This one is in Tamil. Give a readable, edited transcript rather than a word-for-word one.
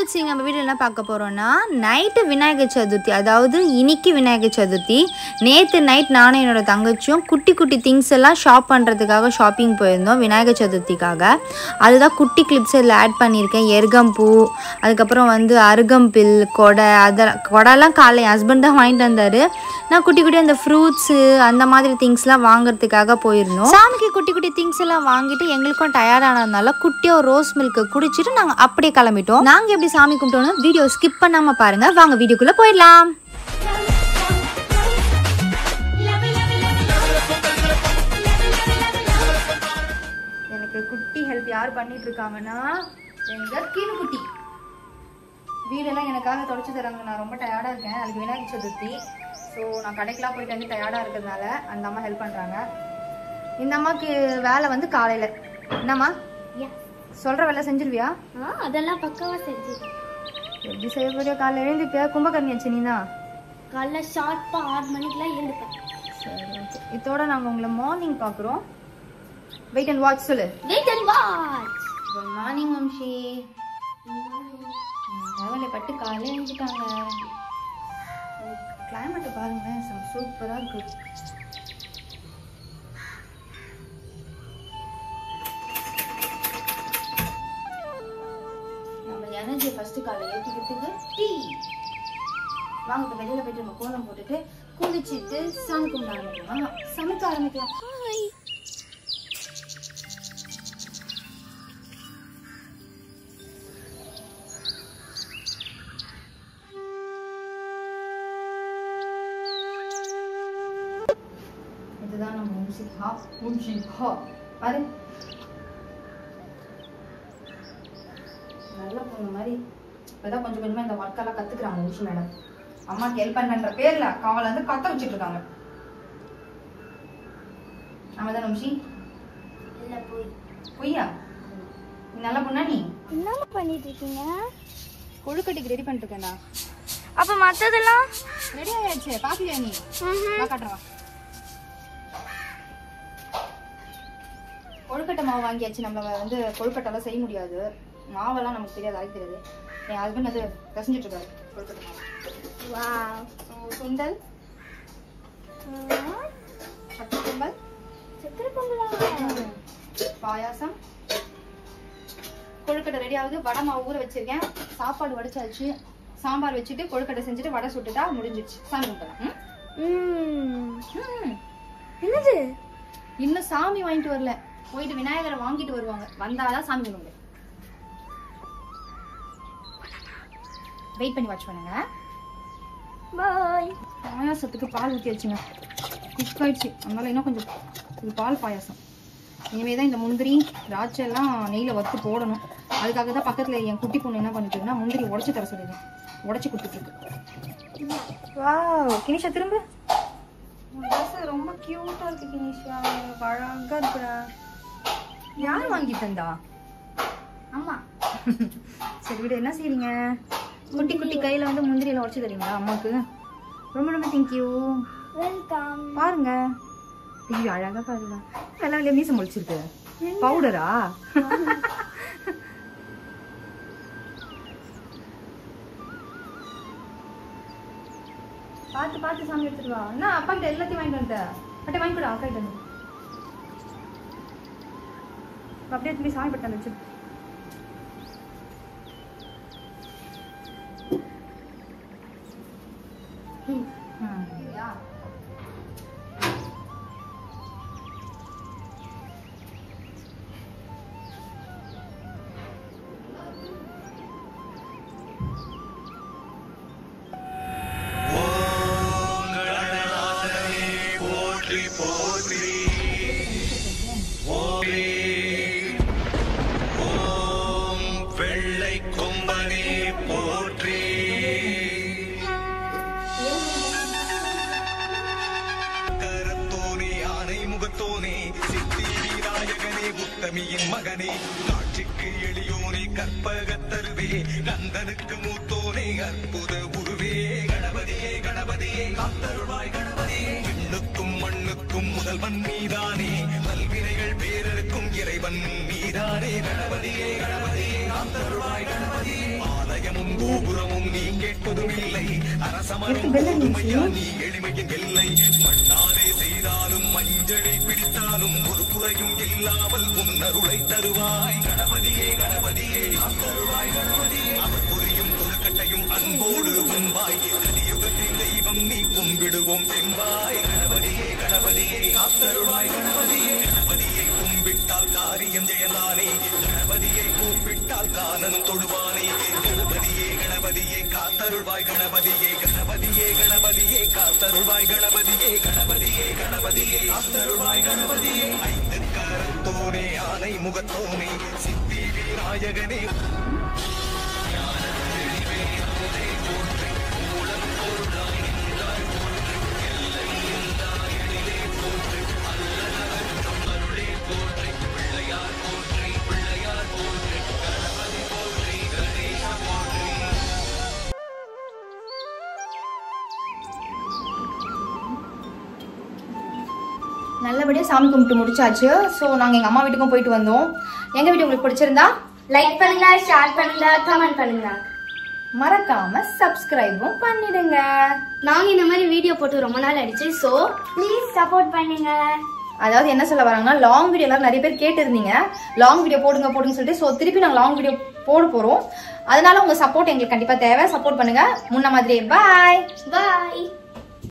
வியூவர்ஸ், நம்ம வீடியோ என்ன பார்க்க போகிறோன்னா, நைட்டு விநாயகர் சதுர்த்தி, அதாவது இன்னைக்கு விநாயகர் சதுர்த்தி. நேற்று நைட் நானும் என்னோட தங்கச்சியும் குட்டி குட்டி திங்ஸ் எல்லாம் ஷாப் பண்ணுறதுக்காக ஷாப்பிங் போயிருந்தோம் விநாயகர் சதுர்த்திக்காக. அதுதான் குட்டி கிளிப்ஸ் இதில் ஆட் பண்ணியிருக்கேன். எருகம்பூ, அதுக்கப்புறம் அருகம்பில், கொடை, கொடைலாம் காலையில் என் ஹஸ்பண்ட் தான் வாங்கிட்டு வந்தார். நான் குட்டி குட்டி அந்த ஃப்ரூட்ஸு அந்த மாதிரி திங்ஸ்லாம் வாங்குறதுக்காக போயிருந்தோம். சாமிக்கு குட்டி குட்டி திங்ஸ் எல்லாம் வாங்கிட்டு எங்களுக்கும் டயர்டானதுனால குட்டியாக ஒரு ரோஸ் மில்க்கு குடிச்சிட்டு நாங்கள் அப்படியே கிளம்பிட்டோம். நாங்கள் எப்படி சாமி கும்பிட்டோன்னு வீடியோ ஸ்கிப் பண்ணாமல் பாருங்கள். வாங்க வீடியோக்குள்ளே போயிடலாம். எனக்கு குட்டி ஹெல்ப் யார் பண்ணிட்டு இருக்காங்கன்னா, எங்கள் கீழு குட்டி வீடெல்லாம் எனக்காக தொடச்சி தராங்க. நான் ரொம்ப டயர்டாக இருக்கேன். அதுக்கு விநாயகர் சதுர்த்தி, ஸோ நான் கடைக்கெலாம் போயிட்டு வந்து டயர்டாக இருக்கிறதுனால அந்த அம்மா ஹெல்ப் பண்ணுறாங்க. இந்த அம்மாவுக்கு வேலை காலையில் என்னம்மா சொல்கிற வேலை செஞ்சிருவியா? அதெல்லாம் பக்கவா செஞ்சு எப்படி செய்ய போறியா? காலையில் எழுந்துப்பியா? கும்பகர்ணியாச்சு நீனா? காலைல ஷார்ப்பா 6 மணிக்கெல்லாம் எழுந்துப்பேன். சரி, ஓகே. இதோட நாங்கள் உங்களை மார்னிங் பார்க்குறோம். வெயிட் அண்ட் வாட்ச் சொல்லு. Wait and watch. Good morning Vamshi. பரவாயில்ல, பட்டு காலையில் எழுந்துட்டாங்க. கிளைமேட்டை பாருங்களேன், சூப்பராக இருக்கு. நம்ம எனர்ஜி ஃபர்ஸ்ட் காலையில் ஏற்றிக்கிறதுக்கு டீ. வாங்க இப்போ வெளியில் போயிட்டு நம்ம கோலம் போட்டுட்டு குளிச்சுட்டு சாமி கும்பிட ஆரம்பிக்கலாம். சமைக்க ஆரம்பிக்கலாம். இதுதான் நம்ம மியூசிக் ஹால். பாரு, நல்ல பொண்ணு மாதிரி இப்போதான் கொஞ்சம் கொஞ்சமாக இந்த ஒர்க்கெல்லாம் கற்றுக்குறாங்க மியூசி மேடம். அம்மாக்கு ஹெல்ப் பண்ணுற பேரில் காவலை கத்த வச்சுட்டு இருக்காங்க. ஆமாதான் மியூசி? இல்ல போய் பொய்யா? நீ நல்ல பொண்ணா? நீ என்ன பண்ணிட்டு இருக்கீங்க? கொழுக்கட்டைக்கு ரெடி பண்ணிட்டு இருக்கேன்டா. அப்ப மத்ததெல்லாம் ரெடி ஆயாச்சு. பாக்கலையா நீ? நான் காட்டுறவா. கொழுக்கட்டை மாவு வாங்கியாச்சு. நம்ம கொழுக்கட்டைலாம் செய்ய முடியாது, மாவெல்லாம் நமக்கு தெரியாது, அரைக்க தெரியாது. என் ஹஸ்பண்ட் பிசைஞ்சிட்டு இருக்காரு கொழுக்கட்டை மாவு. சுண்டல், சக்கரை பொங்கல், பாயாசம், கொழுக்கட்டை ரெடி ஆகுது. வடை மாவு ஊற வச்சிருக்கேன். சாப்பாடு வடிச்சாச்சு. சாம்பார் வச்சுட்டு கொழுக்கட்டை செஞ்சுட்டு வடை சுட்டுட்டா முடிஞ்சிச்சு. சாமி கும்பிடலாம். என்னது? இன்னும் சாமி வாங்கிட்டு வரல. போயிட்டு விநாயகரை வாங்கிட்டு வருவாங்க. வந்தாதான் சாமி கும்பிடுங்க. வெயிட் பண்ணி வாட்ச் பண்ணுங்க. பாய். பாயாசத்துக்கு பால் ஊற்றி வச்சுங்க. குக் ஆயிடுச்சு, அதனால இன்னும் கொஞ்சம் இது பால் பாயாசம். இனிமே தான் இந்த முந்திரி திராட்சை எல்லாம் நெய்யில் வறுத்து போடணும். அதுக்காக தான் பக்கத்தில் என் குட்டி பொண்ணு என்ன பண்ணிட்டுருக்குன்னா முந்திரி உடச்சி தர சொல்லிடுறேன். உடச்சி கொடுத்துட்ருக்கு. வாவ், கினிஷா திரும்ப. ட்ரெஸ் ரொம்ப கியூட்டாக இருக்கு கினிஷா, அழகாக இருக்குடா. யார் வாங்கி தந்தா? அம்மா. சரி விட, என்ன செய்றீங்க? குட்டி குட்டி கையில முந்திரியெல்லாம் உடச்சு தரீங்களா அம்மாவுக்கு? ரொம்ப ரொம்ப தேங்க்யூ. வெல்கம். பாருங்க, ஐயோ அழகா பாருங்க. எல்லாம் மீசம் முடிச்சிருக்கு. பவுடரா? பார்த்து பார்த்து சாமி எடுத்துட்டு வா. என்ன அப்பா கிட்ட எல்லாத்தையும் வாங்கிட்டு வந்துட்டேன். பட்டை வாங்கி கூட அக்கா கிட்ட அப்படியே திரும்பி சாமி பட்டம் வச்சு. மகனே காட்சிக்கு எளியோனே கற்பகத்தருவே நந்தனுக்கு மூத்தோனே அற்புத உருவே கணபதியே கணபதியே காத்தருள்வாய் கணபதியே விண்ணுக்கும் மண்ணுக்கும் முதல்வன் நீதானே நல்வினைகள் பேரருக்கும் இறைவன் நீதானே கணபதியே கணபதியே காத்தருள்வாய் கணபதியே ஆலயம் கேட்பதும் இல்லை அரசமரம் நீ எளிமையின் எல்லை மண்ணாலே செய்தாலும் மஞ்சளை பிடித்தாலும் ஒரு குறையும் இல்லாமல் உன்னருளை தருவாய் கணபதியே கணபதியே அத்தருவாய் கணபதியே அவர் புரியும் கொழுக்கட்டையும் அன்போடு உண்பாய் கலியுகத்தின் தெய்வம் நீ கும்பிடுவோம் செம்பாய் கணபதியே கணபதியே அத்தருவாய் கணபதியே கணபதியை கும்பிட்டால் காரியம் ஜெயலானே கணபதியை கூப்பிட்டால் காலனும் தொழுவானே கணபதியே கணபதியே காத்தருள்வாய் கணபதியே கணபதியே கணபதியே காத்தருள்வாய் கணபதியே கணபதியே கணபதியே காத்தருள்வாய் கணபதியே ஐந்து கரத்தோனே ஆனை முகத்தோனே சித்தி விநாயகனே நல்லபடியாக சாமி கும்பிட்டு முடிச்சாச்சு. ஸோ நாங்கள் எங்கள் அம்மா வீட்டுக்கும் போயிட்டு வந்தோம். எங்கள் வீட்டு உங்களுக்கு பிடிச்சிருந்தா லைக் பண்ணுங்க, ஷேர் பண்ணுங்க, கமெண்ட் பண்ணுங்க. மறக்காம சப்ஸ்கிரைபும் பண்ணிடுங்க. நாங்க இந்த மாதிரி வீடியோ போட்டு ரொம்ப நாள் ஆயிடுச்சு. ஸோ ப்ளீஸ் சப்போர்ட் பண்ணுங்க. அதாவது என்ன சொல்ல வராங்கன்னா, லாங் வீடியோ எல்லாரும் நிறைய பேர் கேட்டிருந்தீங்க, லாங் வீடியோ போடுங்க சொல்லிட்டு. ஸோ திருப்பி நாங்கள் லாங் வீடியோ போட போகிறோம். அதனால உங்கள் சப்போர்ட் எங்களுக்கு கண்டிப்பாக தேவை. சப்போர்ட் பண்ணுங்க. முன்ன மாதிரியே பாய் பாய்.